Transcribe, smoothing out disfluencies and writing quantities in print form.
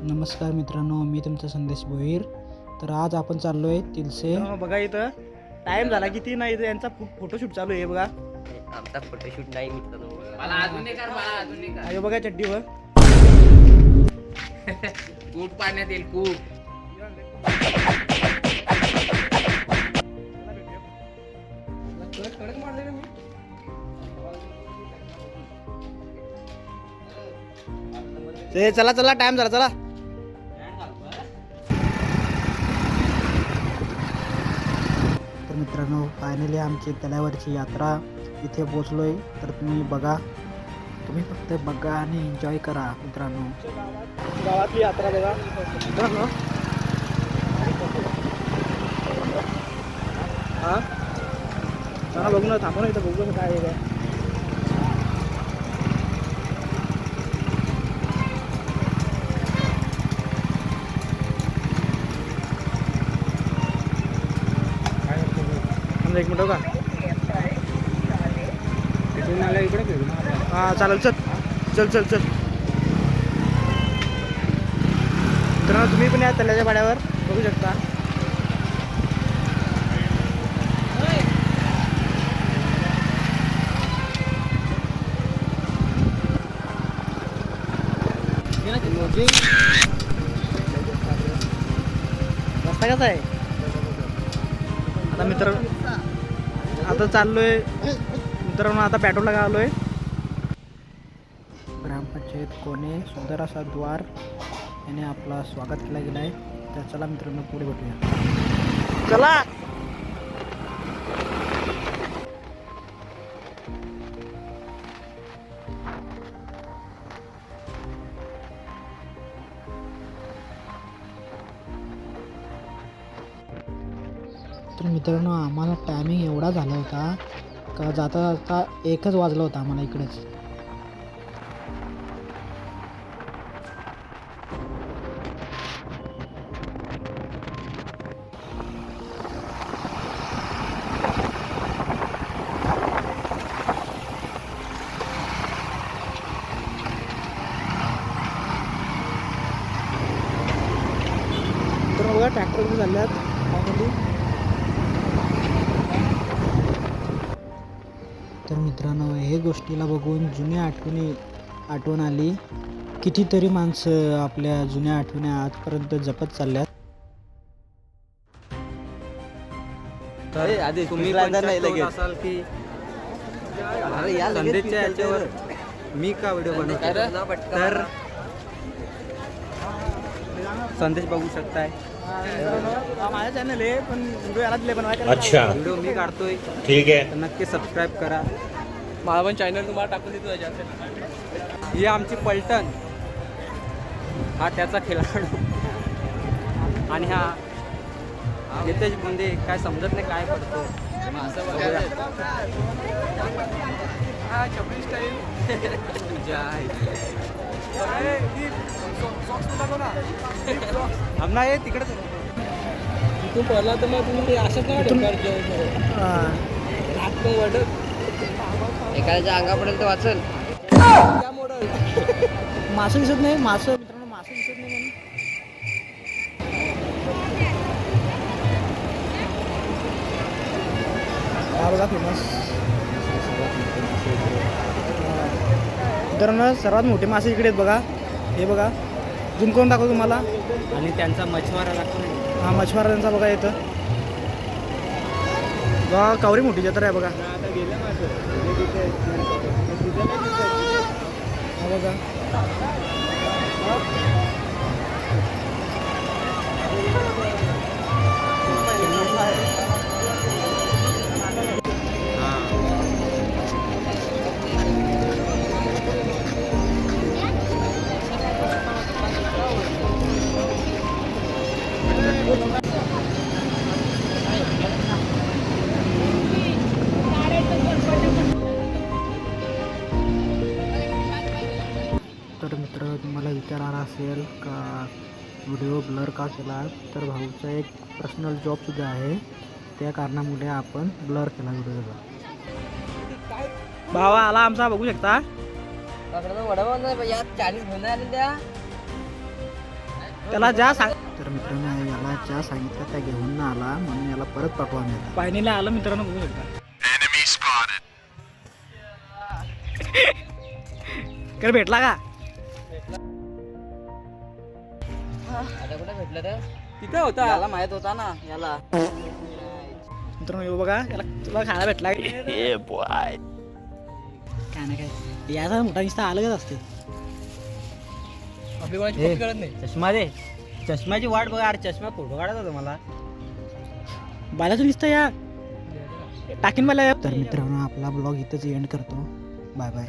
नमस्कार मित्रांनो, मी तुमचा संदेश भोईर. तर आज आपण चाललो आहे तिलसे. बघा इथं टाइम झाला किती नाही, इथं यांचा फोटोशूट चालू आहे. बघा आमचा फोटोशूट नाही मित्रांनो. मला अजून एक कर, मला अजून एक कर. अयो बघा चड्डीवर कूट पाण्यात येईल कूट. ते चला चला टाइम झाला चला. तर मित्रांनो, फायनली आमची तळ्यावरची यात्रा इथे पोचलोय. तर तुम्ही फक्त बघा आणि एन्जॉय करा मित्रांनो. गावातली यात्रा बघा मित्रांनो. हा चला बघू ना, थांबू ना इथं, बघू ना काय आहे काय. एक मिनिट का हां चालेल. चल चल चल चल तर तुम्ही पण या तल्याच्या भाड्यावर बघू शकता. रस्ता कसा आहे आता आता चाललोय मित्रांनो. आता पेट्रोलला आलोय. ग्रामपंचायत कोणे सुंदर असा द्वार याने आपला स्वागत केला गेला आहे. तर चला मित्रांनो, पुढे भेटूया. चला. तर मित्रांनो, आम्हाला टायमिंग एवढा झाला होता का जाता जाता 1च वाजला होता आम्हाला इकडेच. तर बघा ट्रॅक्टर चालल्यात फायनली. तर मित्रांनो, हे गोष्टीला बघून आठवण आली. कितीतरी माणसं आपल्या जुन्या आठवणी आजपर्यंत जपत चालल्यात. तर तुम्ही पण शक असाल की संदेशच्या याच्यावर मी का व्हिडिओ बनवतो, तर संदेश बघू शकताय. माझा चॅनल आहे पण व्हिडिओ याला दिले बनवायला. अच्छा, व्हिडिओ मी काढतोय, ठीक आहे. तर नक्की सबस्क्राईब करा. मला पण चॅनल तुम्हाला टाकून देतो त्याच्यात. ही आमची पलटण, हा त्याचा खेळाडू, आणि हा नितेश बुंदे. काय समजत नाही काय करतो. असं बघा. हा चपली स्टाईल. आमना ये तिकडे. तू पडला तर मग तुम्ही अशाच एखाद्याच्या अंगापर्यंत वाचल. मासं दिसत नाही. मासं मित्रांनो, मासं दिसत नाही म्हणून. हा बघा फेमस मित्रांनो, सर्वात मोठे मासे इकडे आहेत बघा. हे बघा, झूम करून दाखवतो तुम्हाला. आणि त्यांचा मछवारा लागतो. हा मच्छमारांचा बघा येतं. बघा कावरी मोठी जत्रा आहे बघा. हा बघा. तर मित्र, तुम्हाला विचार आला असेल का व्हिडिओ ब्लर का केला. तर भाऊचा एक पर्सनल जॉबसुद्धा आहे, त्या कारणामुळे आपण ब्लर केला व्हिडिओचा. भावा आला आमचा, बघू शकता. वडापाव नाही यात 40 घेऊन आले त्या. त्याला ज्या सांग तर मित्रांनो याला ज्या सांगितलं त्या घेऊन ना आला म्हणून याला परत पाठवा मिळाला. पायनीला आलं मित्रांनो बघू शकता. कर भेटला का तिथे होता याला माहित होता ना याला. मित्रांनो हे बघा याला तुला खायला भेटला काय ना काय याचा मोठा निस्ता अलगच असते. आपली कोणाची कॉपी करत नाही. चष्मा दे. चष्म्याची वाट बघा अरे चष्मा फोटो काढायचा होता मला. बालाचं दिसतं या टाकीन मला तर मित्रांनो आपला ब्लॉग इथंच एंड करतो. Bye bye.